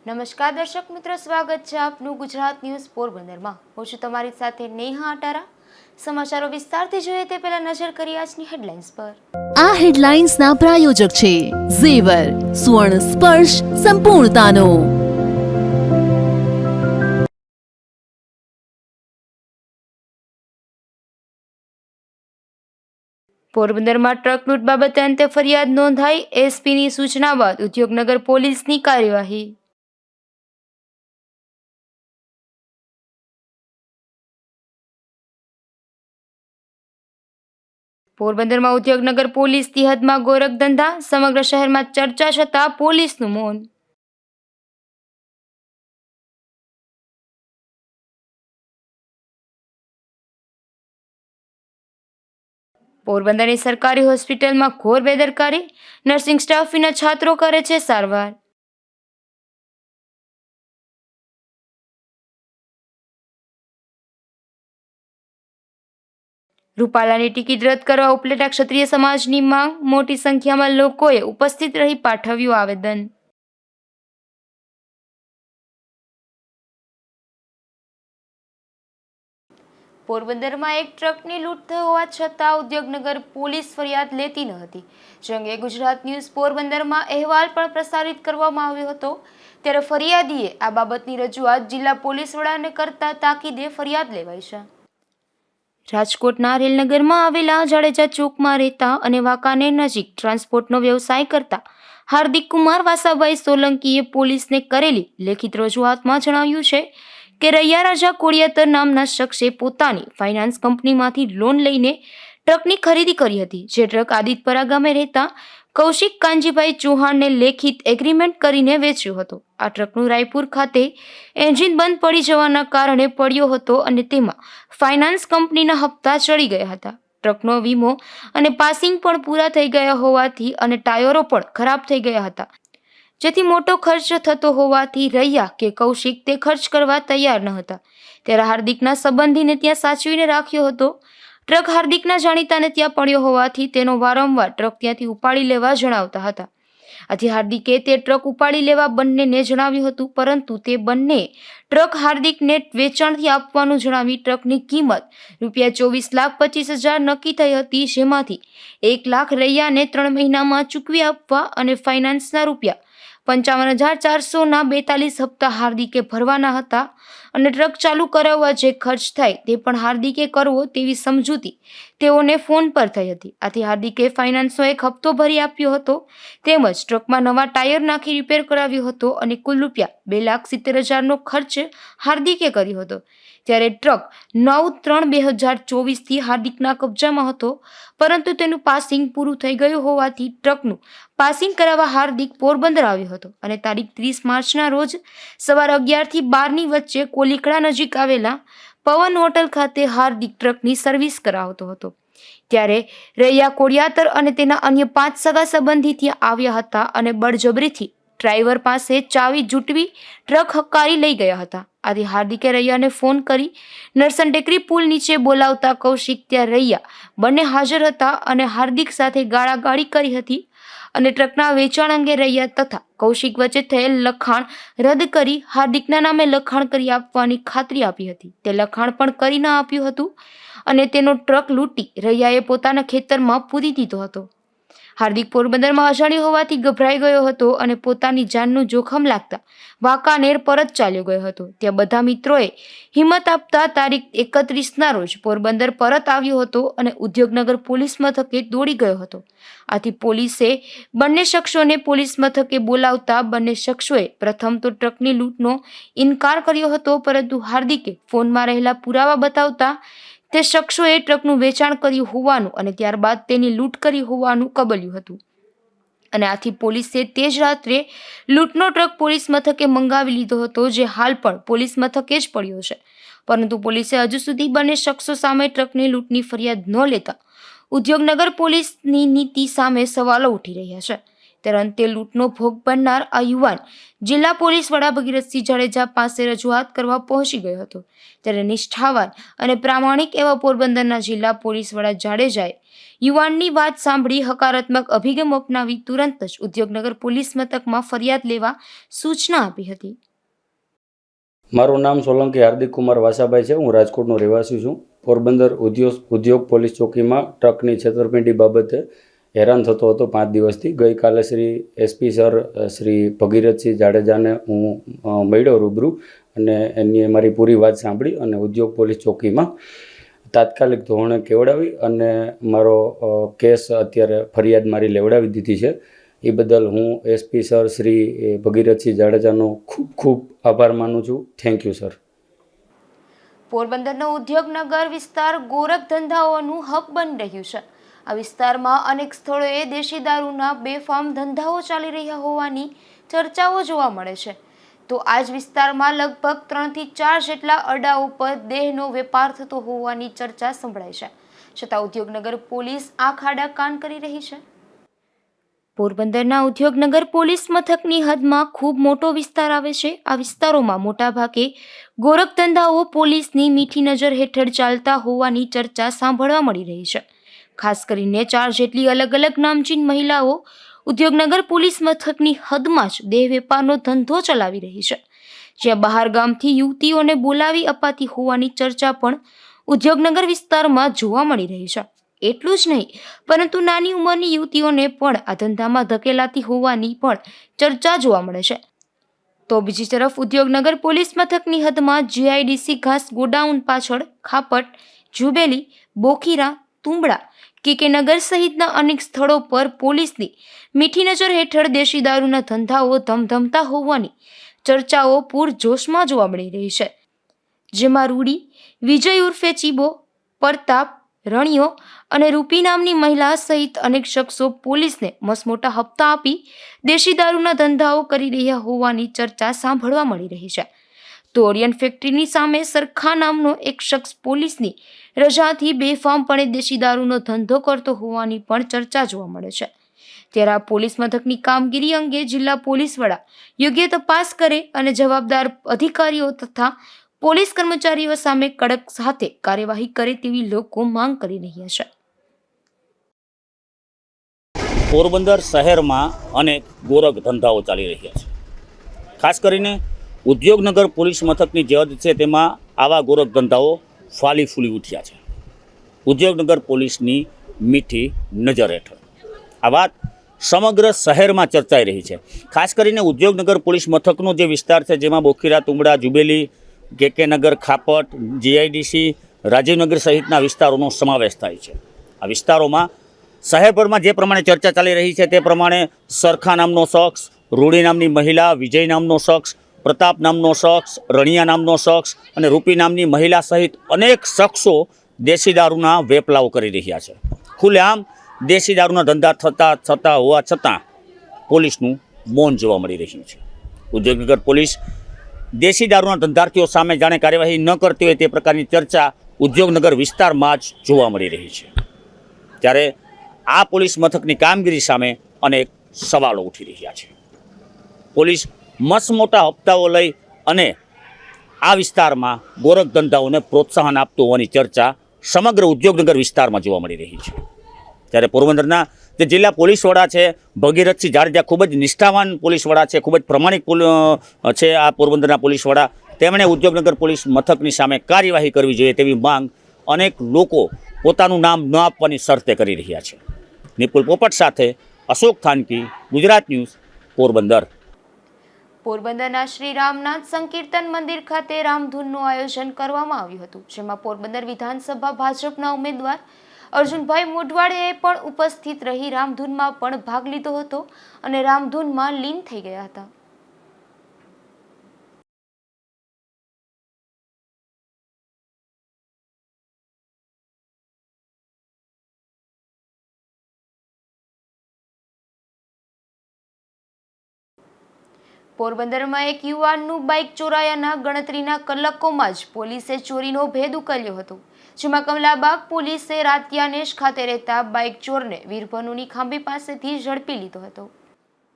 નમસ્કાર દર્શક મિત્રો, સ્વાગત છે આપનું ગુજરાત ન્યૂઝ પોરબંદરમાં। હું છું તમારી સાથે નેહા અટારા। સમાચારો વિસ્તારથી જોઈએ તે પહેલા નજર કરીએ આજની હેડલાઇન્સ પર। આ હેડલાઇન્સના પ્રાયોજક છે ઝેવર, સુવર્ણ સ્પર્શ સંપૂર્ણતાનો। પોરબંદરમાં ટ્રક લૂંટ બાબતે અંતે ફરિયાદ નોંધાઈ। એસપીની સૂચના બાદ ઉદ્યોગનગર પોલીસની કાર્યવાહી। પોરબંદરમાં ઉદ્યોગનગર પોલીસની હદમાં ગોરખધંધા, સમગ્ર શહેરમાં ચર્ચા છતાં પોલીસનું મૌન। પોરબંદરની સરકારી હોસ્પિટલમાં ઘોર બેદરકારી, નર્સિંગ સ્ટાફ વિના છાત્રો કરે છે સારવાર। રૂપાલાની ટિકિટ રદ કરવા ઉપલેટા ક્ષત્રિય સમાજની માંગ, મોટી સંખ્યામાં લોકોએ ઉપસ્થિત રહી પાઠવ્યું આવેદન। પોરબંદરમાં એક ટ્રકની લૂંટ થઈ હોવા છતાં ઉદ્યોગનગર પોલીસ ફરિયાદ લેતી ન હતી, જે અંગે ગુજરાત ન્યૂઝ પોરબંદરમાં અહેવાલ પણ પ્રસારિત કરવામાં આવ્યો હતો। ત્યારે ફરિયાદીએ આ બાબતની રજૂઆત જિલ્લા પોલીસ વડાને કરતા તાકીદે ફરિયાદ લેવાઈ છે। રાજકોટના રેલનગરમાં આવેલા જાડેજા ચોકમાં રહેતા અને વાંકાનેર નજીક ટ્રાન્સપોર્ટનો વ્યવસાય કરતા હાર્દિક કુમાર વાસાભાઈ સોલંકીએ પોલીસને કરેલી લેખિત રજૂઆતમાં જણાવ્યું છે કે રૈયા રાજા કોડિયાતર નામના શખ્સે પોતાની ફાઇનાન્સ કંપનીમાંથી લોન લઈને ટ્રકની ખરીદી કરી હતી, જે ટ્રક આદિતપરા ગામે રહેતા કૌશિક કાનજીભાઈ ચૌહાણને લેખિત એગ્રીમેન્ટ કરીને વેચ્યો હતો। આ ટ્રકનું રાયપુર ખાતે એન્જિન બંધ પડી જવાના કારણે પડ્યો હતો અને તેમાં ફાઇનાન્સ કંપનીના હપ્તા ચડી ગયા હતા। ટ્રકનો વીમો અને પાસિંગ પણ પૂરા થઈ ગયા હોવાથી અને ટાયરો પણ ખરાબ થઈ ગયા હતા, જેથી મોટો ખર્ચ થતો હોવાથી રૈયા કે કૌશિક તે ખર્ચ કરવા તૈયાર ન હતા। ત્યારે હાર્દિકના સંબંધીને ત્યાં સાચવીને રાખ્યો હતો। ટ્રક હાર્દિકના જાણીતાને ત્યાં પડ્યો હોવાથી તેનો વારંવાર ટ્રક ત્યાંથી ઉપાડી લેવા જણાવતા હતા। આથી હાર્દિકે તે ટ્રક ઉપાડી લેવા બંનેને જણાવ્યું હતું, પરંતુ તે બંને ટ્રક હાર્દિકને વેચાણથી આપવાનું જણાવી ટ્રકની કિંમત ₹24,25,000 નક્કી થઈ હતી, જેમાંથી 1 લાખ રૈયાને 3 મહિનામાં ચૂકવી આપવા અને ફાઇનાન્સના ₹55,400ના 42 હપ્તા હાર્દિકે ભરવાના હતા અને ટ્રક ચાલુ કરાવવા જે ખર્ચ થાય તે પણ હાર્દિકે કરવો તેવી સમજૂતી તેઓને ફોન પર થઈ હતી। આથી હાર્દિકે ફાઇનાન્સનો એક હપ્તો ભરી આપ્યો હતો, તેમજ ટ્રકમાં નવા ટાયર નાખી રિપેર કરાવ્યો હતો અને કુલ ₹2,70,000નો ખર્ચ હાર્દિકે કર્યો હતો। ત્યારે ટ્રક 9/3/2024થી હાર્દિકના કબજામાં હતો, પરંતુ તેનું પાસિંગ પૂરું થઈ ગયું હોવાથી ટ્રકનું પાસિંગ કરાવવા હાર્દિક પોરબંદર આવ્યો હતો અને તારીખ 30 માર્ચના રોજ સવારે 11થી 12ની વચ્ચે કોલીકડા નજીક આવેલા પવન હોટલ ખાતે હાર્દિક ટ્રકની સર્વિસ કરાવતો હતો। ત્યારે રૈયા કોડિયાતર અને તેના અન્ય 5 સગા સંબંધી ત્યાં આવ્યા હતા અને બળજબરીથી ડ્રાઈવર પાસે ચાવી ઝૂંટવી ટ્રક હકારી લઈ ગયા હતા। આથી હાર્દિકે રૈયાને ફોન કરી નરસન ટેકરી પુલ નીચે બોલાવતા કૌશિક ત્યાં રૈયા બંને હાજર હતા અને હાર્દિક સાથે ગાળાગાળી કરી હતી અને ટ્રકના વેચાણ અંગે રૈયા તથા કૌશિક વચ્ચે થયેલ લખાણ રદ કરી હાર્દિકના નામે લખાણ કરી આપવાની ખાતરી આપી હતી। તે લખાણ પણ કરી ન આપ્યું હતું અને તેનો ટ્રક લૂંટી રૈયાએ પોતાના ખેતરમાં પૂરી દીધો હતો। હાર્દિક પોરબંદરમાં અજાણ્યો હોવાથી ગભરાઈ ગયો હતો અને પોતાની જાનનું જોખમ લાગતા વાંકાનેર પરત ચાલ્યો ગયો હતો। ત્યાં બધા મિત્રોએ હિંમત આપતા તારીખ 31ના રોજ પોરબંદર પરત આવ્યો હતો અને ઉદ્યોગનગર પોલીસ મથકે દોડી ગયો હતો। આથી પોલીસે બંને શખ્સોને પોલીસ મથકે બોલાવતા બંને શખ્સોએ પ્રથમ તો ટ્રકની લૂંટનો ઇનકાર કર્યો હતો, પરંતુ હાર્દિકે ફોનમાં રહેલા પુરાવા બતાવતા તે શખ્સોએ ટ્રકનું વેચાણ કર્યું હોવાનું અને ત્યારબાદ તેની લૂંટ કરી હોવાનું કબલ્યું હતું અને આથી પોલીસે તે જ રાત્રે લૂંટનો ટ્રક પોલીસ મથકે મંગાવી લીધો હતો, જે હાલ પણ પોલીસ મથકે જ પડ્યો છે। પરંતુ પોલીસે હજુ સુધી બંને શખ્સો સામે ટ્રકની લૂંટની ફરિયાદ ન લેતા ઉદ્યોગનગર પોલીસની નીતિ સામે સવાલો ઉઠી રહ્યા છે। ત્યારે અંતે લૂંટનો ભોગ બનનાર આ યુવાન જિલ્લા પોલીસ વડા ભગીરથસિંહ જાડેજા પાસે રજૂઆત કરવા પહોંચી ગયો હતો. ત્યારે નિષ્ઠાવાન અને પ્રામાણિક એવા પોરબંદરના જિલ્લા પોલીસ વડા જાડેજાએ યુવાનની વાત સાંભળી હકારાત્મક અભિગમ અપનાવી તુરંત જ ઉદ્યોગનગર પોલીસ મથકમાં ફરિયાદ લેવા સૂચના આપી હતી. મારું નામ સોલંકી હાર્દિક કુમાર વાસાભાઈ છે. હું રાજકોટનો રહેવાસી છું. પોરબંદર ઉદ્યોગ પોલીસ ચોકીમાં ટ્રકની છેતરપિંડી બાબતે હેરાન થતો હતો 5 દિવસથી. ગઈકાલે શ્રી એસપી સર શ્રી ભગીરથસિંહ જાડેજાને હું મળ્યો રૂબરૂ અને એની મારી પૂરી વાત સાંભળી અને ઉદ્યોગ પોલીસ ચોકીમાં તાત્કાલિક ધોરણે કેવડાવી અને મારો કેસ અત્યારે ફરિયાદ મારી લેવડાવી દીધી છે. એ બદલ હું એસપી સર શ્રી ભગીરથસિંહ જાડેજાનો ખૂબ ખૂબ આભાર માનું છું. Thank you sir. પોરબંદરનો ઉદ્યોગનગર વિસ્તાર ગોરખ ધંધાઓનું હબ બની રહ્યું છે. આ વિસ્તારમાં અનેક સ્થળોએ દેશી દારૂના બેફામ ધંધાઓ ચાલી રહ્યા હોવાની ચર્ચાઓ જોવા મળે છે. તો આ જ વિસ્તારમાં લગભગ 3 થી 4 જેટલા અડાઓ પર દેહનો વેપાર થતો હોવાની ચર્ચા સંભળાય છે. છતાં ઉદ્યોગનગર પોલીસ આ ખાડા કાન કરી રહી છે. પોરબંદરના ઉદ્યોગનગર પોલીસ મથકની હદમાં ખૂબ મોટો વિસ્તાર આવે છે. આ વિસ્તારોમાં મોટાભાગે ગોરખ ધંધાઓ પોલીસની મીઠી નજર હેઠળ ચાલતા હોવાની ચર્ચા સાંભળવા મળી રહી છે. ખાસ કરીને 4 જેટલી અલગ અલગ નામચીન મહિલાઓ ઉદ્યોગનગર પોલીસ મથકની હદમાં જ દેહ વેપારનો ધંધો ચલાવી રહી છે. જ્યાં બહાર ગામથી યુવતીઓને બોલાવી અપાતી હોવાની ચર્ચા પણ ઉદ્યોગનગર વિસ્તારમાં જોવા મળી રહી છે. એટલું જ નહીં પરંતુ નાની ઉંમરની યુવતીઓને પણ આ ધંધામાં ધકેલાતી હોવાની પણ ચર્ચા જોવા મળે છે. તો બીજી તરફ ઉદ્યોગનગર પોલીસ મથકની હદમાં જીઆઈડીસી ઘાસ ગોડાઉન પાછળ ખાપટ, જુબેલી, બોખીરા, તુંબડા, કેકેનગર સહિતના અનેક સ્થળો પર પોલીસની મીઠી નજર હેઠળ દેશી દારૂના ધંધાઓ ધમધમતા હોવાની ચર્ચાઓ પૂરજોશમાં જોવા મળી રહી છે. જેમાં રૂડી, વિજય ઉર્ફે ચીબો, પ્રતાપ, રણિયો અને રૂપી નામની મહિલા સહિત અનેક શખ્સો પોલીસને મસમોટા હપ્તા આપી દેશી દારૂના ધંધાઓ કરી રહ્યા હોવાની ચર્ચા સાંભળવા મળી રહી છે. તો ઓરિયન ફેક્ટરીની સામે સરખા નામનો એક શખ્સ પોલીસની રજાથી બેફામપણે દેશી દારૂનો ધંધો કરતો હોવાની પણ ચર્ચા જોવા મળે છે. ત્યારે આ પોલીસ મથકની કામગીરી અંગે જિલ્લા પોલીસ વડા યોગ્ય તપાસ કરે અને જવાબદાર અધિકારીઓ તથા પોલીસ કર્મચારીઓ સામે કડક સાથે કાર્યવાહી કરે તેવી લોકો માંગ કરી રહ્યા છે. પોરબંદર શહેરમાં અનેક ગોરખ ધંધાઓ ચાલી રહ્યા છે. ખાસ કરીને ઉદ્યોગનગર પોલીસ મથકની જે હદ છે તેમાં આવા ગોરખ ધંધાઓ ફાલી ફૂલી ઉઠ્યા છે. ઉદ્યોગનગર પોલીસની મીઠી નજર હેઠળ આ વાત સમગ્ર શહેરમાં ચર્ચાઈ રહી છે. ખાસ કરીને ઉદ્યોગનગર પોલીસ મથકનો જે વિસ્તાર છે જેમાં બોખીરા, તુંબડા, જુબેલી, કેકેનગર, ખાપટ, જીઆઈડીસી, રાજીવનગર સહિતના વિસ્તારોનો સમાવેશ થાય છે. આ વિસ્તારોમાં શહેરભરમાં જે પ્રમાણે ચર્ચા ચાલી રહી છે તે પ્રમાણે સરખા નામનો શખ્સ, રૂડી નામની મહિલા, વિજય નામનો શખ્સ, પ્રતાપ નામનો શખ્સ, રણિયા નામનો શખ્સ અને રૂપી નામની મહિલા સહિત અનેક શખ્સો દેશી દારૂના વેપલાઓ કરી રહ્યા છે. ખુલ્લેઆમ દેશી દારૂના ધંધા થતા હોવા છતાં પોલીસનું મૌન જોવા મળી રહ્યું છે. ઉદ્યોગનગર પોલીસ દેશી દારૂના ધંધાર્થીઓ સામે જાણે કાર્યવાહી ન કરતી હોય તે પ્રકારની ચર્ચા ઉદ્યોગનગર વિસ્તારમાં જ જોવા મળી રહી છે. ત્યારે આ પોલીસ મથકની કામગીરી સામે અનેક સવાલો ઉઠી રહ્યા છે. પોલીસ મસમોટા હપ્તાઓ લઈ અને આ વિસ્તારમાં ગોરખ ધંધાઓને પ્રોત્સાહન આપતું હોવાની ચર્ચા સમગ્ર ઉદ્યોગનગર વિસ્તારમાં જોવા મળી રહી છે. ત્યારે પોરબંદરના જે જિલ્લા પોલીસ વડા છે ભગીરથસિંહ જાડેજા ખૂબ જ નિષ્ઠાવાન પોલીસ વડા છે, ખૂબ જ પ્રમાણિક છે આ પોરબંદરના પોલીસ વડા. તેમણે ઉદ્યોગનગર પોલીસ મથકની સામે કાર્યવાહી કરવી જોઈએ તેવી માંગ અનેક લોકો પોતાનું નામ ન આપવાની શરતે કરી રહ્યા છે. નિપુલ પોપટ સાથે અશોક થાનકી, ગુજરાત ન્યૂઝ, પોરબંદર. પોરબંદરના શ્રી રામનાથ સંકીર્તન મંદિર ખાતે રામધૂનનું આયોજન કરવામાં આવ્યું હતું. જેમાં પોરબંદર વિધાનસભા ભાજપના ઉમેદવાર અર્જુનભાઈ મોઢવાડેએ પણ ઉપસ્થિત રહી રામધૂનમાં પણ ભાગ લીધો હતો અને રામધૂનમાં લીન થઈ ગયા હતા. પોરબંદરમાં એક યુવાનનું બાઇક ચોરાયાના ગણતરીના કલાકોમાં જ પોલીસે ચોરીનો ભેદ ઉકેલ્યો હતો. જેમાં કમલાબાગ પોલીસે રાતિયાનેશ ખાતે રહેતા બાઇક ચોરને વીરભનુની ખાંભી પાસેથી ઝડપી લીધો હતો.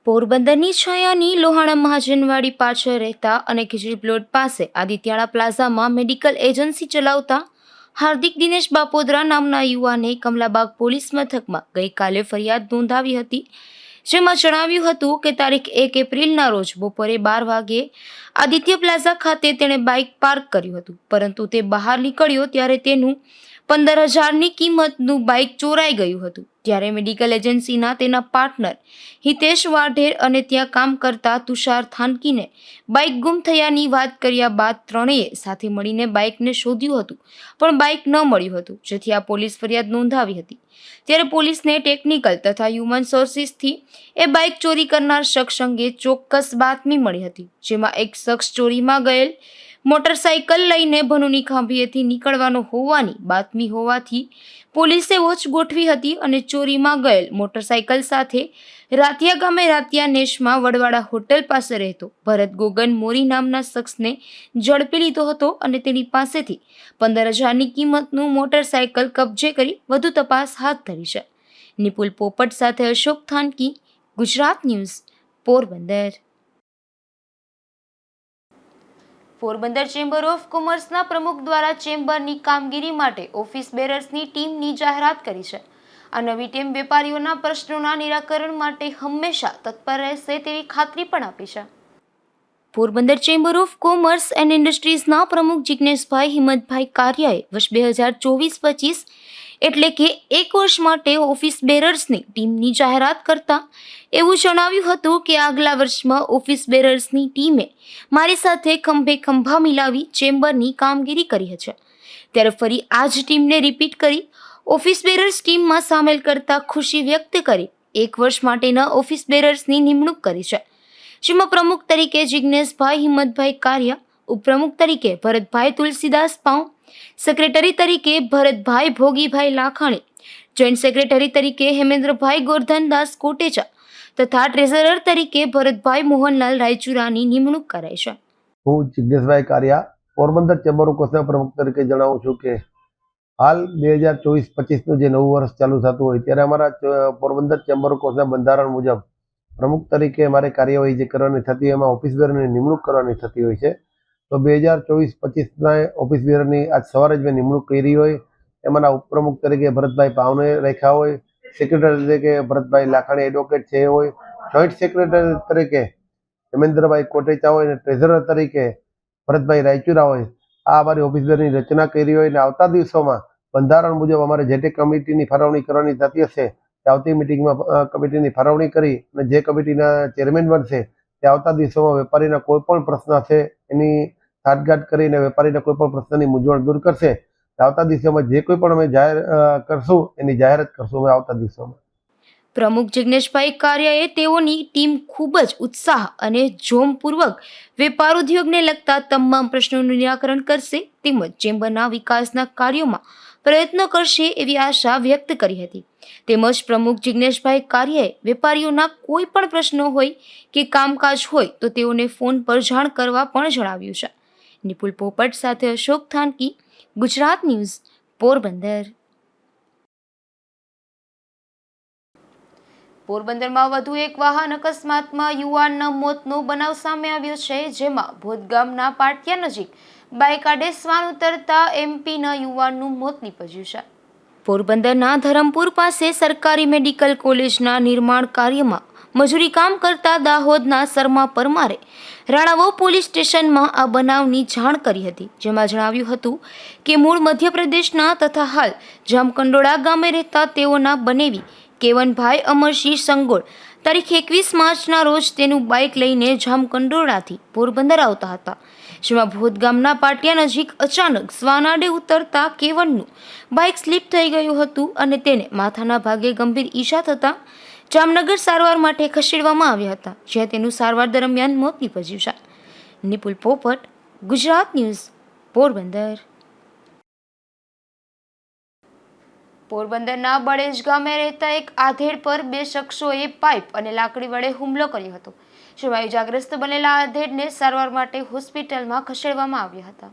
પોરબંદરની છાયાની લોહાણા મહાજનવાડી પાછળ રહેતા અને ખીચડી પ્લોટ પાસે આદિત્યાળા પ્લાઝામાં મેડિકલ એજન્સી ચલાવતા હાર્દિક દિનેશ બાપોદરા નામના યુવાને કમલાબાગ પોલીસ મથકમાં ગઈકાલે ફરિયાદ નોંધાવી હતી, જેમાં જણાવ્યું હતું કે તારીખ 1 એપ્રિલના રોજ બપોરે 12 વાગ્યે આદિત્ય પ્લાઝા ખાતે તેણે બાઇક પાર્ક કર્યું હતું, પરંતુ તે બહાર નીકળ્યો ત્યારે તેનું 15,000ની કિંમતનું બાઇક ચોરાઈ ગયું હતું. ત્યારે મેડિકલ એજન્સીના તેના પાર્ટનર હિતેશ વાઢેર અને ત્યાં કામ કરતા તુષાર થાનકીને બાઇક ગુમ થયાની વાત કર્યા બાદ ત્રણેય સાથે મળીને બાઇકને શોધ્યું હતું, પણ બાઇક ન મળ્યું હતું, જેથી આ પોલીસ ફરિયાદ નોંધાવી હતી. ત્યારે પોલીસને ટેકનિકલ તથા હ્યુમન સોર્સિસથી એ બાઇક ચોરી કરનાર શખ્સ અંગે ચોક્કસ બાતમી મળી હતી, જેમાં એક શખ્સ ચોરીમાં ગયેલ મોટરસાઇકલ લઈને ભનુની ખાંભીએથી નીકળવાનો હોવાની બાતમી હોવાથી પોલીસે વોચ ગોઠવી હતી અને ચોરીમાં ગયેલ મોટરસાઇકલ સાથે રાતિયા ગામે રાતિયા નેશમાં વડવાડા હોટલ પાસે રહેતો ભરત ગોગન મોરી નામના શખ્સને ઝડપી લીધો હતો અને તેની પાસેથી 15,000ની કિંમતનું મોટરસાઇકલ કબજે કરી વધુ તપાસ હાથ ધરી છે. નિપુલ પોપટ સાથે Ashok Thanki, Gujarat news, Porbandar. Porbandar chamber of કોમર્સના પ્રમુખ દ્વારા ચેમ્બરની કામગીરી માટે ઓફિસ બેરર્સની ટીમની જાહેરાત કરી છે. આ નવી ટીમ વેપારીઓના પ્રશ્નોના નિરાકરણ માટે હંમેશા તત્પર રહેશે તેવી ખાતરી પણ આપી છે. Porbandar chamber of commerce and ઇન્ડસ્ટ્રીઝના પ્રમુખ જિજ્ઞેશભાઈ હિંમતભાઈ કારિયાએ વર્ષ 2024-25 એટલે કે 1 વર્ષ માટે ઓફિસ બેરર્સની ટીમની જાહેરાત કરતા એવું જણાવ્યું હતું કે આગલા વર્ષમાં ઓફિસ બેરર્સની ટીમે મારી સાથે ખંભે ખંભા મિલાવી ચેમ્બરની કામગીરી કરી છે, ત્યારે ફરી આ જ ટીમને રિપીટ કરી ઓફિસ બેરર્સ ટીમમાં સામેલ કરતા ખુશી વ્યક્ત કરી 1 વર્ષ માટેના ઓફિસ બેરર્સની નિમણૂક કરી છે, જેમાં પ્રમુખ તરીકે જિજ્ઞેશભાઈ હિંમતભાઈ કારિયા, ઉપપ્રમુખ તરીકે ભરતભાઈ તુલસીદાસ પાઉં, સેક્રેટરી તરીકે ભરતભાઈ ભોગીભાઈ લાખાણી, જોઈન્ટ સેક્રેટરી તરીકે હેમેન્દ્રભાઈ ગોરધનદાસ કોટેચા તથા ટ્રેઝરર તરીકે ભરતભાઈ મોહનલાલ રાયચુરાની નિમણૂક કરાઈ છે. હું જિજ્ઞેશભાઈ કારિયા પોરબંદર ચેમ્બર ઓફ કોમર્સના પ્રમુખ તરીકે જણાવું છું કે હાલ 2024-25નું જે નવું વર્ષ ચાલુ થતું હોય ત્યારે અમારા પોરબંદર ચેમ્બર ઓફ કોમર્સના બંધારણ મુજબ પ્રમુખ તરીકે અમારે કાર્યવાહી જે કરવાની થતી હોય એમાં ઓફિસ બેરની નિમણૂક કરવાની થતી હોય છે. તો 2024-25ના ઓફિસ બેરની આજ સવારે જ મેં નિમણૂક કરી હોય. એમાંના ઉપપ્રમુખ તરીકે ભરતભાઈ પાવને રાખ્યા હોય, સેક્રેટરી તરીકે ભરતભાઈ લાખાણી એડવોકેટ છે એ હોય, જોઈન્ટ સેક્રેટરી તરીકે હેમેન્દ્રભાઈ કોટેચા હોય અને ટ્રેઝરર તરીકે ભરતભાઈ રાયચુરા હોય. આ અમારી ઓફિસ બેરની રચના કરી હોય અને આવતા દિવસોમાં બંધારણ મુજબ અમારે જે તે કમિટીની ફાળવણી કરવાની થતી હશે તે આવતી મિટિંગમાં કમિટીની ફાળવણી કરી અને જે કમિટીના ચેરમેન બનશે તે આવતા દિવસોમાં વેપારીના કોઈ પણ પ્રશ્ન હશે એની સાઠગાંઠ કરીને વેપારીના કોઈ પણ પ્રશ્નની મૂંઝવણ દૂર કરશે. આવતા દિવસોમાં જે કોઈ પણ અમે જાહેર કરશું એની જાહેરાત કરશું અમે આવતા દિવસોમાં. પ્રમુખ જિજ્ઞેશભાઈ કારિયાએ તેઓની ટીમ ખૂબ જ ઉત્સાહ અને જોમપૂર્વક વેપાર ઉદ્યોગને લગતા તમામ પ્રશ્નોનું નિરાકરણ કરશે તેમજ ચેમ્બરના વિકાસના કાર્યોમાં પ્રયત્નો કરશે એવી આશા વ્યક્ત કરી હતી. તેમજ પ્રમુખ જિજ્ઞેશભાઈ કારિયાએ વેપારીઓના કોઈ પણ પ્રશ્નો હોય કે કામકાજ હોય તો તેઓને ફોન પર જાણ કરવા પણ જણાવ્યું છે. નિપુલ પોપટ સાથે અશોક થાનકી, ગુજરાત ન્યૂઝ, પોરબંદર. પોરબંદરમાં વધુ એક વાહન અકસ્માતમાં યુવાનના મોતનો બનાવ સામે આવ્યો છે, જેમાં ભોદ ગામના પાટિયા નજીક બાઇક આડે શ્વાન ઉતરતા એમપીના યુવાનનું મોત નીપજ્યું છે. પોરબંદરના ધરમપુર પાસે સરકારી મેડિકલ કોલેજના નિર્માણ કાર્યમાં મજૂરી કામ કરતા દાહોદના શર્મા પરમારે રાણાવાવ પોલીસ સ્ટેશનમાં આ બનાવની જાણ કરી હતી, જેમાં જણાવ્યું હતું કે મૂળ મધ્યપ્રદેશના તથા હાલ જામકંડોળા ગામે રહેતા તેઓના બનેવી કેવનભાઈ અમરસિંહ સંગોળ તારીખ 21 માર્ચના રોજ તેનું બાઇક લઈને જામકંડોળાથી પોરબંદર આવતા હતા, જેમાં ભોદ ગામના પાટિયા નજીક અચાનક શ્વાનાડે ઉતરતા કેવનનું બાઇક સ્લીપ થઈ ગયું હતું અને તેને માથાના ભાગે ગંભીર ઈજા થતાં જામનગર સારવાર માટે ખસેડવામાં આવ્યા હતા, જ્યાં તેનું સારવાર દરમિયાન મોત નીપજ્યું છે. નિપુલ પોપટ, ગુજરાત ન્યૂઝ, પોરબંદર. પોરબંદરના બળેજ ગામે રહેતા એક આધેડ પર 2 શખ્સોએ પાઇપ અને લાકડી વડે હુમલો કર્યો હતો, જેમાં ઇજાગ્રસ્ત બનેલા આધેડને સારવાર માટે હોસ્પિટલમાં ખસેડવામાં આવ્યા હતા.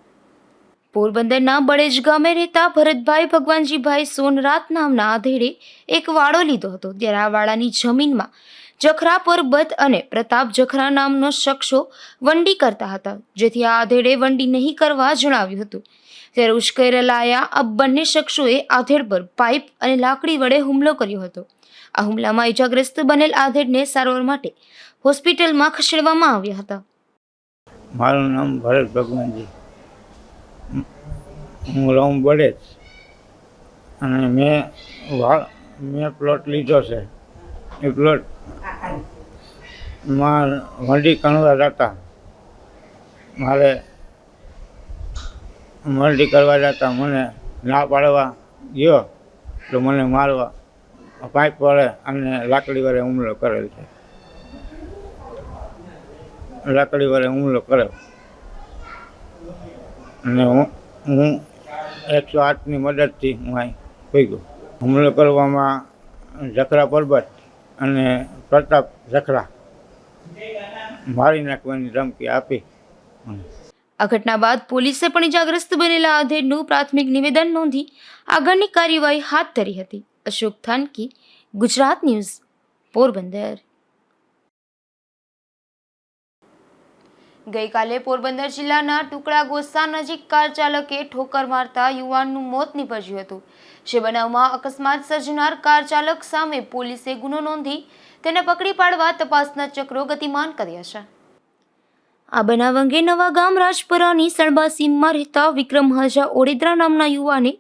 પોરબંદરના બળેજ ગામે રહેતા ભરતભાઈ ભગવાનજીભાઈ સોનરાત નામના આધેડે એક વાડો લીધો હતો, ત્યારે આ વાડાની જમીનમાં જખરા પરબત અને પ્રતાપ જખરા નામનો શખ્સો વંડી કરતા હતા, જેથી આ આધેડે વંડી નહીં કરવા જણાવ્યું હતું. ત્યારે ઉશ્કેરાયેલા આ બંને શખ્સોએ આધેડ પર પાઇપ અને લાકડી વડે હુમલો કર્યો હતો. આ હુમલામાં ઇજાગ્રસ્ત બનેલ આધેડને સારવાર માટે હોસ્પિટલમાં ખસેડવામાં આવ્યા હતા. મારું નામ ભરત ભગવાનજી, હું રહું બળેજ અને મેં પ્લોટ લીધો છે. એ પ્લોટમાં વંડી કરવા જતા મારે વંડી કરવા જતા મને ના પાડવા ગયો તો મને મારવા પાઇપ વડે અને લાકડી વડે હુમલો કરેલ છે. લાકડી વડે હુમલો કર્યો અને હું 108ની મદદથી હું અહીં ભેગો. હુમલો કરવામાં જખરા પરબત અને પ્રતાપ જખરા મારી નાખવાની ધમકી આપી. આ ઘટના બાદ પોલીસે પણ ઇજાગ્રસ્ત બનેલા આધેડનું પ્રાથમિક નિવેદન નોંધી આગળની કાર્યવાહી હાથ ધરી હતી. અશોક થાનકી, ગુજરાત ન્યૂઝ, પોરબંદર. ગઈકાલે પોરબંદર જિલ્લાના ટુકડા ગોસા નજીક કાર ચાલકે ઠોકર મારતા યુવાનનું મોત નીપજ્યું હતું. જે બનાવમાં અકસ્માત સર્જનાર કાર ચાલક સામે પોલીસે ગુનો નોંધી તેને પકડી પાડવા તપાસના ચક્રો ગતિમાન કર્યા છે. આ બનાવ અંગે નવા ગામ રાજપરાની સણબાસીમમાં રહેતા વિક્રમ હાજા ઓડેદરા નામના યુવાને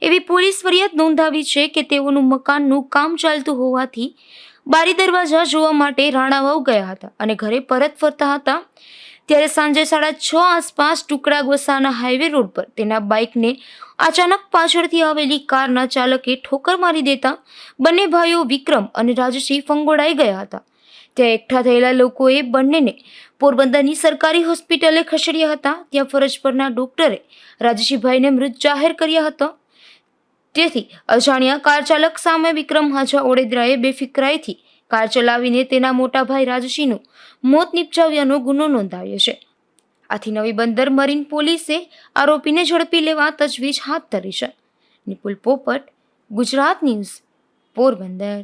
એવી પોલીસ ફરિયાદ નોંધાવી છે કે તેઓનું મકાનનું કામ ચાલતું હોવાથી બારી દરવાજા જોવા માટે રાણાવાવ ગયા હતા અને ઘરે પરત ફરતા હતા ત્યારે સાંજે 6:30 આસપાસ ટુકડા ગોસાના હાઈવે રોડ પર તેના બાઇકને અચાનક પાછળથી આવેલી કારના ચાલકે ઠોકર મારી દેતા બંને ભાઈઓ વિક્રમ અને રાજસિંહ ફંગોળાઈ ગયા હતા. ત્યાં એકઠા થયેલા લોકોએ બંનેને પોરબંદરની સરકારી હોસ્પિટલે ખસેડ્યા હતા. ત્યાં ફરજ પરના ડોક્ટરે રાજસિંહભાઈને મૃત જાહેર કર્યા હતા. તેથી અજાણ્યા કાર ચાલક સામે વિક્રમ હાજા ઓડેદરાએ બેફિકરાઈથી કાર ચલાવીને તેના મોટા ભાઈ રાજસિંહનું મોત નિપજાવ્યાનો ગુનો નોંધાવ્યો છે. આથી નવી બંદર મરીન પોલીસે આરોપીને ઝડપી લેવા તજવીજ હાથ ધરી છે. નિપુલ પોપટ, ગુજરાત ન્યૂઝ, પોરબંદર.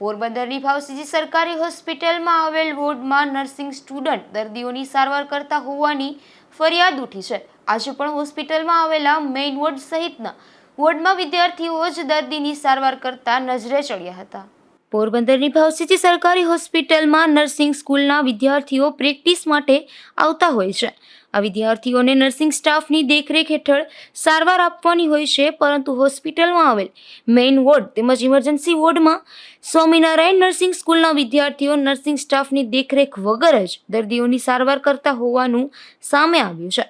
પોરબંદરની ભાવસીજી સરકારી હોસ્પિટલમાં આવેલ વોર્ડમાં નર્સિંગ સ્ટુડન્ટ દર્દીઓની સારવાર કરતા હોવાની ફરિયાદ ઉઠી છે. આજે પણ હોસ્પિટલમાં આવેલા મેઇન વોર્ડ સહિતના વોર્ડમાં વિદ્યાર્થીઓ જ દર્દીની સારવાર કરતા નજરે ચડ્યા હતા. પોરબંદરની ભાવસીજી સરકારી હોસ્પિટલમાં નર્સિંગ સ્કૂલના વિદ્યાર્થીઓ પ્રેક્ટિસ માટે આવતા હોય છે. આ વિદ્યાર્થીઓને નર્સિંગ સ્ટાફની દેખરેખ હેઠળ સારવાર આપવાની હોય છે, પરંતુ હોસ્પિટલમાં આવેલ મેઇન વોર્ડ તેમજ ઇમરજન્સી વોર્ડમાં સ્વામિનારાયણ નર્સિંગ સ્કૂલના વિદ્યાર્થીઓ નર્સિંગ સ્ટાફની દેખરેખ વગર જ દર્દીઓની સારવાર કરતા હોવાનું સામે આવ્યું છે.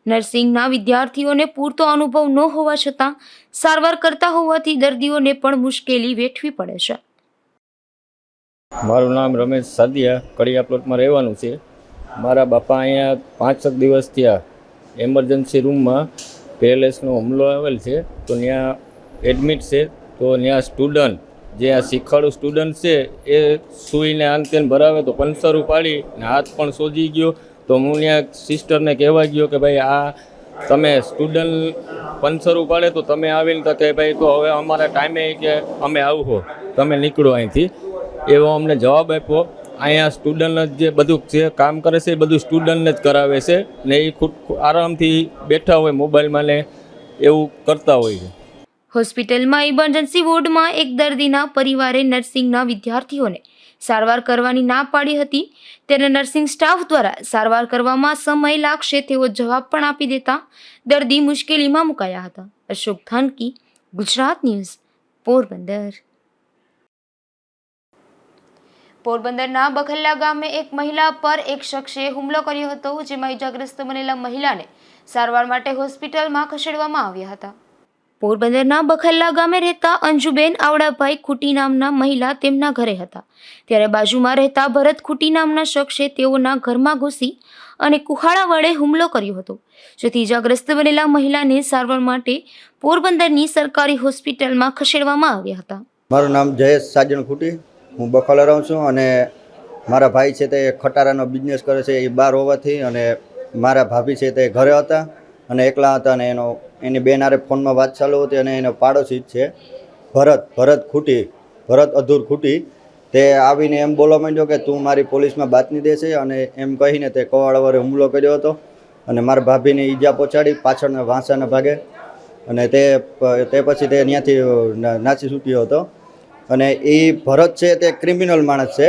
નર્સિંગના વિદ્યાર્થીઓને પૂરતો અનુભવ ન હોવા છતાં સારવાર કરતા હોવાથી દર્દીઓને પણ મુશ્કેલી વેઠવી પડે છે. મારું નામ રમેશ સાદિયા, કડિયા પ્લોટમાં રહેવાનું છે. મારા બાપા અહીંયા 5-6 દિવસ થયા એમરજન્સી રૂમમાં પેરેલાઇસનો હુમલો આવેલ છે, તો ત્યાં એડમિટ છે. તો ત્યાં સ્ટુડન્ટ જે આ શીખવાડું સ્ટુડન્ટ છે એ સૂઈને આનતેન ભરાવે તો પંચરું પાડી ને હાથ પણ સોજી ગયો. તો હું ત્યાં સિસ્ટરને કહેવા ગયો કે ભાઈ આ તમે સ્ટુડન્ટ પંચરું પાડે તો તમે આવીને તો કે ભાઈ તો હવે અમારા ટાઈમે કે અમે આવો તમે નીકળો અહીંથી, એવો અમને જવાબ આપ્યો. અહીંયા સ્ટુડન્ટ જે બધું જે કામ કરે છે એ બધું સ્ટુડન્ટને જ કરાવે છે ને એ ખુદ આરામથી બેઠા હોય મોબાઈલમાં ને એવું કરતા હોય છે. હોસ્પિટલમાં ઇમરજન્સી વોર્ડમાં એક દર્દીના પરિવારે નર્સિંગના વિદ્યાર્થીઓને સારવાર કરવાની ના પાડી હતી, ત્યારે નર્સિંગ સ્ટાફ દ્વારા સારવાર કરવામાં સમય લાગશે તેવો જવાબ પણ આપી દેતા દર્દી મુશ્કેલીમાં મુકાયા હતા. અશોક થાનકી, ગુજરાત ન્યૂઝ, પોરબંદર. પોરબંદરના બખલ્લા ગામે એક મહિલા પર એક શખ્સે હુમલો કર્યો હતો, જેમાં ઇજાગ્રસ્ત બનેલા મહિલાને સારવાર માટે હોસ્પિટલમાં ખસેડવામાં આવ્યા હતા. પોરબંદરના બખલ્લા ગામે રહેતા અંજુબેન આવડાભાઈ ખુટી નામના મહિલા તેમના ઘરે હતા, ત્યારે બાજુમાં રહેતા ભરત ખુટી નામના શખ્સે તેઓના ઘરમાં ઘૂસી અને કુહાડા વડે હુમલો કર્યો હતો, જેથી ઇજાગ્રસ્ત બનેલા મહિલાને સારવાર માટે પોરબંદરની સરકારી હોસ્પિટલમાં ખસેડવામાં આવ્યા હતા. મારું નામ જયેશ સાજણ ખુટી, હું બખોલા રહું છું અને મારા ભાઈ છે તે ખટારાનો બિઝનેસ કરે છે. એ બહાર હોવાથી અને મારા ભાભી છે તે ઘરે હતા અને એકલા હતા અને એની બેન હારે ફોનમાં વાત ચાલુ હતી અને એનો પાડોશી જ છે. ભરત અધૂર ખૂટી તે આવીને એમ બોલવા માંડ્યો કે તું મારી પોલીસમાં બાતમી દેશે અને એમ કહીને તે કવાળવરે હુમલો કર્યો હતો અને મારા ભાભીને ઈજા પહોંચાડી પાછળના વાંસાના ભાગે અને તે પછી તે ત્યાંથી નાસી છૂટ્યો હતો. અને એ ભરત છે તે ક્રિમિનલ માણસ છે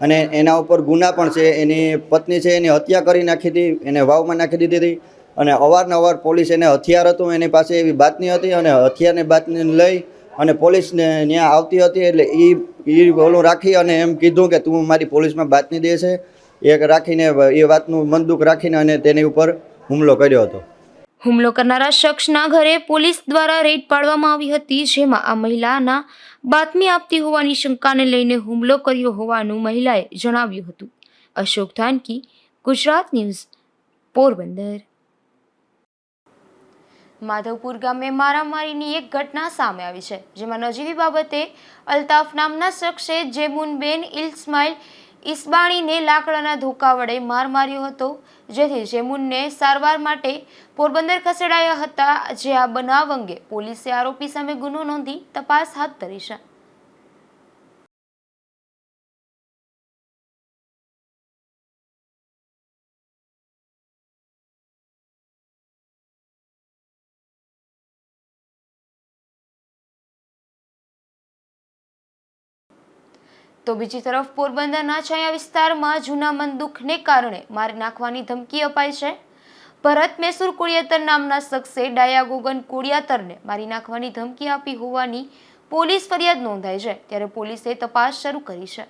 અને એના ઉપર ગુના પણ છે. એની પત્ની છે એની હત્યા કરી નાખી હતી, એને વાવમાં નાખી દીધી હતી અને અવારનવાર પોલીસ એને હથિયાર હતું એની પાસે એવી બાતમી હતી અને હથિયારની બાતમીને લઈ અને પોલીસને ત્યાં આવતી હતી. એટલે એ ઓલું રાખી અને એમ કીધું કે તું મારી પોલીસમાં બાતમી દે છે એક રાખીને એ વાતનું મનદુખ રાખીને અને તેની ઉપર હુમલો કર્યો હતો. હુમલો કરનારા શખ્સના ઘરે પોલીસ દ્વારા રેડ પાડવામાં આવી હતી, જેમાં આ મહિલાના બાતમી આપતી હોવાની શંકાને લઈને હુમલો કર્યો હોવાનું મહિલાએ જણાવ્યું હતું. અશોક ધાનકી, ગુજરાત ન્યૂઝ, પોરબંદર. માધવપુર ગામે મારામારીની એક ઘટના સામે આવી છે, જેમાં નજીવી બાબતે અલ્તાફ નામના શખ્સે જેમુનબેન ઇસ્માઇલ ઇસ્બાણીને લાકડાના ધોકા વડે માર માર્યો હતો, જેથી જેમુનને સારવાર માટે પોરબંદર ખસેડાયા હતા. જે આ બનાવ અંગે પોલીસે આરોપી સામે ગુનો નોંધી તપાસ હાથ ધરી છે. તો બીજી તરફ પોરબંદરના છાયા વિસ્તારમાં જૂના બંદૂકને કારણે મારી નાખવાની ધમકી અપાઈ છે. ભરત મેસુર કોડિયાતર નામના શખ્સે ડાયા ગોગન કોડિયાતરને મારી નાખવાની ધમકી આપી હોવાની પોલીસ ફરિયાદ નોંધાઈ છે, ત્યારે પોલીસે તપાસ શરૂ કરી છે.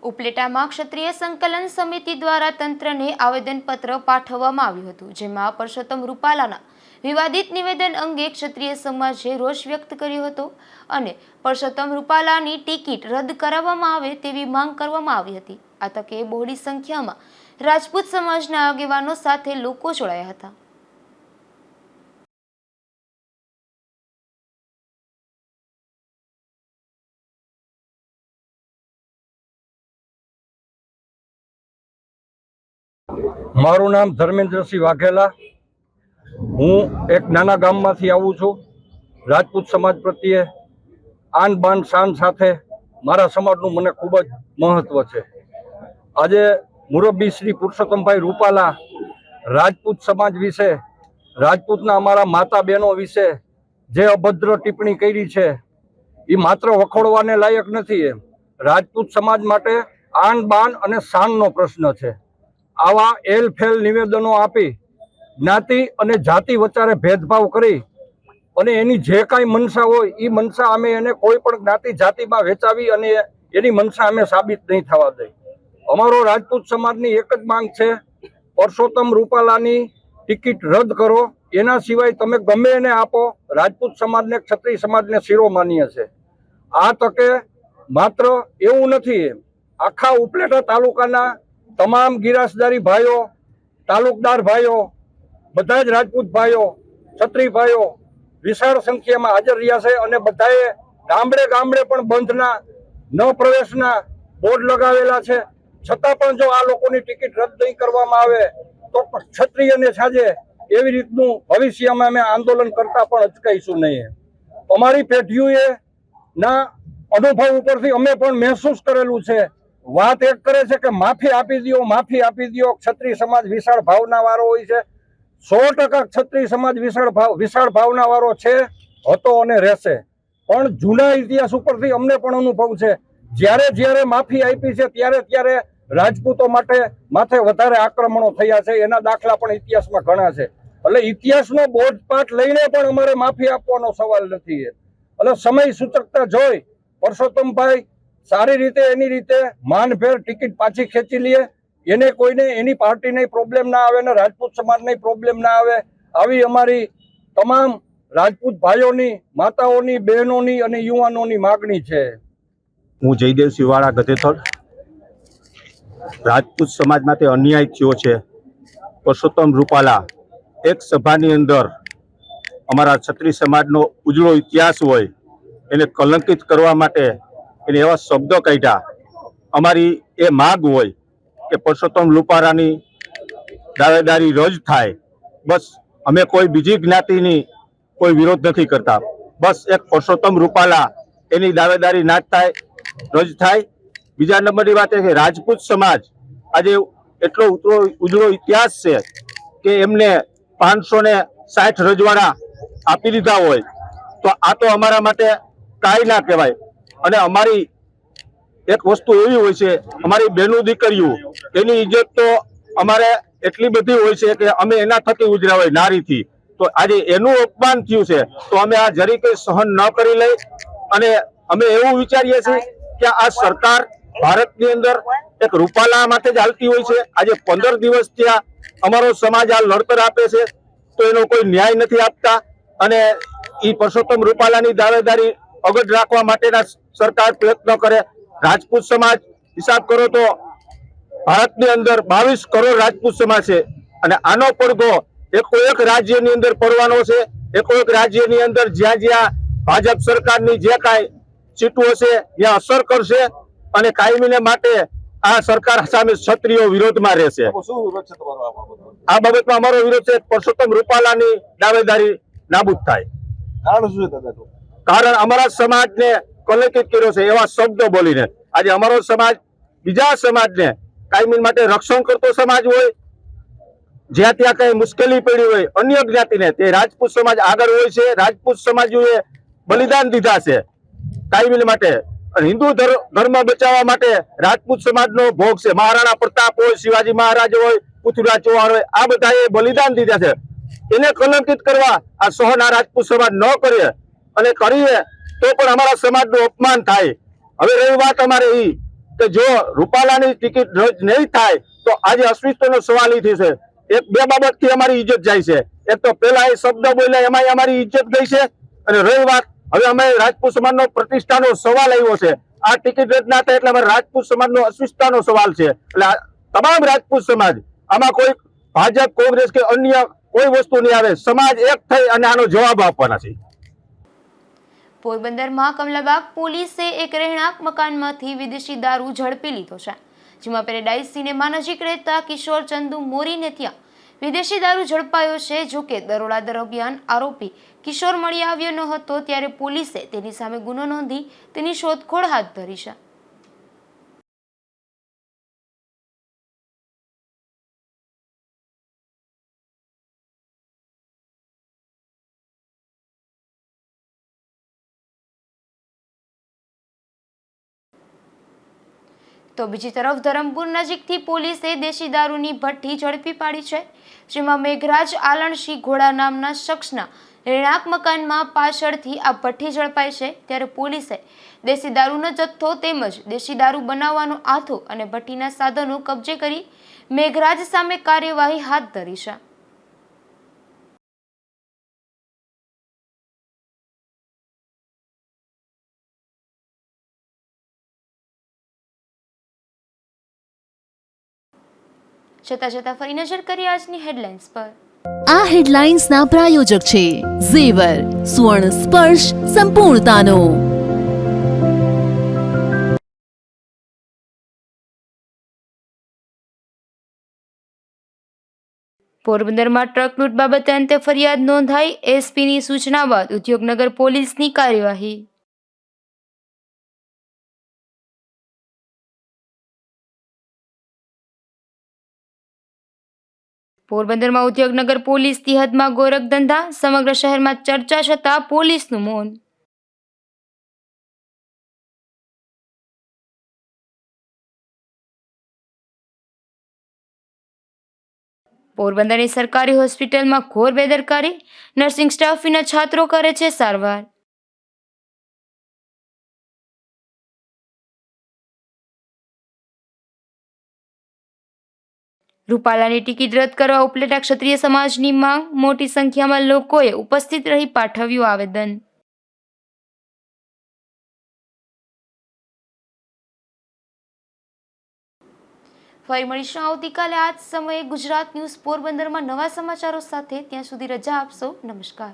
ઉપલેટામાં ક્ષત્રિય સંકલન સમિતિ દ્વારા તંત્રને આવેદનપત્ર પાઠવવામાં આવ્યું હતું, જેમાં પરસોત્તમ રૂપાલાના વિવાદિત નિવેદન અંગે ક્ષત્રિય સમાજે રોષ વ્યક્ત કર્યો હતો અને પરસોત્તમ રૂપાલાની ટિકિટ રદ કરાવવામાં આવે તેવી માંગ કરવામાં આવી હતી. આ તકે બહોળી સંખ્યામાં રાજપૂત સમાજના આગેવાનો સાથે લોકો જોડાયા હતા. મારું નામ ધર્મેન્દ્રસિંહ વાઘેલા. હું એક નાના ગામમાંથી આવું છું. રાજપૂત સમાજ પ્રત્યે આન બાન શાન સાથે મારા સમાજનું મને ખૂબ જ મહત્વ છે. આજે મુરબ્બી શ્રી પુરુષોત્તમભાઈ રૂપાલા રાજપૂત સમાજ વિશે, રાજપૂતના અમારા માતા બહેનો વિશે જે અભદ્ર ટિપ્પણી કરી છે એ માત્ર વખોડવાને લાયક નથી. એમ રાજપૂત સમાજ માટે આન બાન અને શાનનો પ્રશ્ન છે. આવા એલફેલ નિવેદનો આપી જ્ઞાતિ અને જાતિ વચ્ચે ભેદભાવ કરી અને એની જે કાંઈ મનસા હોય એ મનસા અમે એને કોઈ પણ જ્ઞાતિ જાતિમાં વેચાવી અને એની મનસા અમે સાબિત નહીં થવા દઈ. અમારો રાજપૂત સમાજની એક જ માંગ છે, પરસોત્તમ રૂપાલાની ટિકિટ રદ કરો. એના સિવાય તમે ગમે એને આપો. રાજપૂત સમાજને, ક્ષત્રિય સમાજને શિરોમાન્ય છે. આ તકે માત્ર એવું નથી, આખા ઉપલેટા તાલુકાના તમામ ગિરાસદારી ભાઈઓ, તાલુકદાર ભાઈઓ, બધા જ રાજપૂત ભાઈઓ, ક્ષત્રિય ભાઈઓ વિશાળ સંખ્યામાં હાજર રહ્યા છે અને બધાએ ગામડે ગામડે પણ બંધના ન પ્રવેશના બોર્ડ લગાવેલા છે. છતાં પણ જો આ લોકોની ટિકિટ રદ નહીં કરવામાં આવે તો ક્ષત્રિયને સાજે એવી રીતનું ભવિષ્યમાં અમે આંદોલન કરતા પણ અચકાઈશું નહીં. અમારી પેઢીઓએ ના અનુભવ ઉપરથી અમે પણ મહેસૂસ કરેલું છે. વાત એક કરે છે કે માફી આપી દો, માફી આપી દો. ક્ષત્રિય સમાજ વિશાળ ભાવના વાળો હોય છે. 100% ક્ષત્રિય સમાજ વિશાળ ભાવના વાળો છે, હતો અને રહેશે. પણ જૂના ઇતિહાસ ઉપરથી અમને પણ અનુભવ છે, જ્યારે જ્યારે માફી આપી છે ત્યારે ત્યારે રાજપૂતો માથે વધારે આક્રમણો થયા છે. એના દાખલા પણ ઇતિહાસમાં ઘણા છે. એટલે ઇતિહાસનો બોધપાઠ લઈને પણ અમારે માફી આપવાનો સવાલ નથી. એટલે સમય સૂચકતા જોઈ પરસોત્તમભાઈ સારી રીતે એની રીતે માનભેર ટિકિટ પાછી ખેંચી લે. એને કોઈને એની પાર્ટીને પ્રોબ્લેમ ના આવે ને રાજપૂત સમાજને પ્રોબ્લેમ ના આવે, આવી અમારી તમામ રાજપૂત ભાઈઓની, માતાઓની, બહેનોની અને યુવાનોની માગણી છે. હું જયદેવસિંહ વાળા ગધેથળ. રાજપૂત સમાજ માટે અન્યાય થયો છે. પરસોત્તમ રૂપાલા એક સભાની અંદર અમારા ક્ષત્રિય સમાજનો ઉજળો ઇતિહાસ હોય એને કલંકિત કરવા માટે એને એવા શબ્દો કાઢ્યા. અમારી એ માગ હોય કે પરસોત્તમ રૂપાલાની દાવેદારી રદ થાય. બસ અમે કોઈ બીજી જ્ઞાતિની કોઈ વિરોધ નથી કરતા. બસ એક પરસોત્તમ રૂપાલા એની દાવેદારી ના થાય, રદ થાય. બીજા નંબરની વાત એ કે રાજપૂત સમાજ આજે એટલો ઉજળો ઇતિહાસ છે કે એમને 560 રજવાડા આપી દીધા હોય તો આ તો અમારા માટે કાંઈ ના કહેવાય. અને અમારી એક વસ્તુ એવી હોય છે, અમારી બહેનો દીકરીઓ એની ઇજ્જત તો અમારે એટલી બધી હોય છે કે અમે એના થકી ઉજળ્યા હોય નારીથી. તો આજે એનું અપમાન થયું છે તો અમે આ જરી કંઈ સહન ન કરી લઈ. અને અમે એવું વિચારીએ છીએ કે આ સરકાર ભારતની અંદર એક રૂપાલા માટે જ હાલતી હોય છે. આજે 15 દિવસથી અમારો સમાજ આ લડતર આપે છે તો એનો કોઈ ન્યાય નથી આપતા. અને એ પરસોત્તમ રૂપાલાની દાવેદારી અગટ રાખવા માટેના સરકાર પ્રયત્ન કરે. રાજપૂત સમાજ હિસાબ કરો તો ભારતની અંદર 22 કરોડ રાજપૂત સમાજ છે અને આનો પડઘો એક રાજ્યની અંદર પડવાનો છે. એક રાજ્યની અંદર જ્યાં જ્યાં ભાજપ સરકારની જે કાંઈ સીટો હશે ત્યાં અસર કરશે અને કાયમીને માટે આ સરકાર સામે ક્ષત્રિયો વિરોધમાં રહેશે. આ બાબતમાં અમારો વિરોધ છે પરસોત્તમ રૂપાલાની દાવેદારી નાબૂદ થાય. કારણ અમારા સમાજને કલંકિત કર્યો છે એવા શબ્દો બોલીને. આજે અમારો સમાજ બીજા સમાજને કાયમી માટે રક્ષણ કરતો સમાજ હોય, જ્યાં ત્યાં કઈ મુશ્કેલી પડી હોય અન્ય જ્ઞાતિને, તે રાજપૂત સમાજ આગળ હોય છે. રાજપૂત સમાજોએ બલિદાન દીધા છે કાયમી માટે. હિન્દુ ધર્મ બચાવવા માટે રાજપૂત સમાજનો ભોગ છે. મહારાણા પ્રતાપ હોય, શિવાજી મહારાજ હોય, પૃથ્વીરાજ ચૌહાણ હોય, આ બધાએ બલિદાન દીધા છે. એને કલંકિત કરવા આ સહન આ રાજપૂત સમાજ ન કરે અને કરીએ તો પણ અમારા સમાજનું અપમાન થાય. હવે રહી વાત અમારે એ કે જો રૂપાલાની ટિકિટ રદ નહીં થાય તો આજે અસ્તિત્વનો સવાલ એ થશે. બે બાબતથી અમારી ઇજ્જત જાય છે. એક તો પેલા એ શબ્દ બોલ્યા એમાં અમારી ઇજ્જત ગઈ છે અને રહી વાત હવે અમે રાજપૂત સમાજનો પ્રતિષ્ઠાનો સવાલ આવ્યો છે. આ ટિકિટ રદ ના થાય એટલે અમારે રાજપૂત સમાજનો અસ્તિત્વનો સવાલ છે. એટલે તમામ રાજપૂત સમાજ આમાં કોઈ ભાજપ, કોંગ્રેસ કે અન્ય કોઈ વસ્તુ નહીં આવે. સમાજ એક થઈ અને આનો જવાબ આપવાના છે. પોરબંદરમાં કમલાબાગ પોલીસે એક રહેણાંક મકાનમાંથી વિદેશી દારૂ ઝડપી લીધો છે. જેમાં પેરેડાઇઝ સિનેમા નજીક રહેતા કિશોર ચંદુ મોરીને ત્યાં વિદેશી દારૂ ઝડપાયો છે. જોકે દરોડા દરમિયાન આરોપી કિશોર મળી આવ્યો ન હતો ત્યારે પોલીસે તેની સામે ગુનો નોંધી તેની શોધખોળ હાથ ધરી છે. તો બીજી તરફ ધરમપુર નજીકથી પોલીસે દેશી દારૂની ભઠ્ઠી ઝડપી પાડી છે. જેમાં મેઘરાજ આલણસિંહ ઘોડા નામના શખ્સના રહેણાંક મકાનમાં પાછળથી આ ભઠ્ઠી ઝડપાઈ છે. ત્યારે પોલીસે દેશી દારૂનો જથ્થો તેમજ દેશી દારૂ બનાવવાનો આથો અને ભઠ્ઠીના સાધનો કબજે કરી મેઘરાજ સામે કાર્યવાહી હાથ ધરી છે. છતાં ફરી નજર કરીએ આજની હેડલાઇન્સ પર. આ હેડલાઇન્સના પ્રાયોજક છે ઝેવર, સુવર્ણ સ્પર્શ સંપૂર્ણતાનો. પોરબંદરમાં ટ્રક લૂંટ બાબતે અંતે ફરિયાદ નોંધાઈ. એસપીની સૂચના બાદ ઉદ્યોગનગર પોલીસની કાર્યવાહી. પોરબંદરમાં ઉદ્યોગનગર પોલીસની હદમાં ગોરખ ધંધા. સમગ્ર શહેરમાં ચર્ચા છતાં પોલીસનું મૌન. પોરબંદરની સરકારી હોસ્પિટલમાં ઘોર બેદરકારી. નર્સિંગ સ્ટાફ વિના છાત્રો કરે છે સારવાર. રૂપાલાની ટિકિટ રદ કરવા ઉપલેટા ક્ષત્રિય સમાજની માંગ. મોટી સંખ્યામાં લોકોએ ઉપસ્થિત રહી પાઠવ્યું આવેદન. ફરી મળીશું આવતીકાલે આ જ સમયે ગુજરાત ન્યૂઝ પોરબંદરમાં નવા સમાચારો સાથે. ત્યાં સુધી રજા આપશો. નમસ્કાર.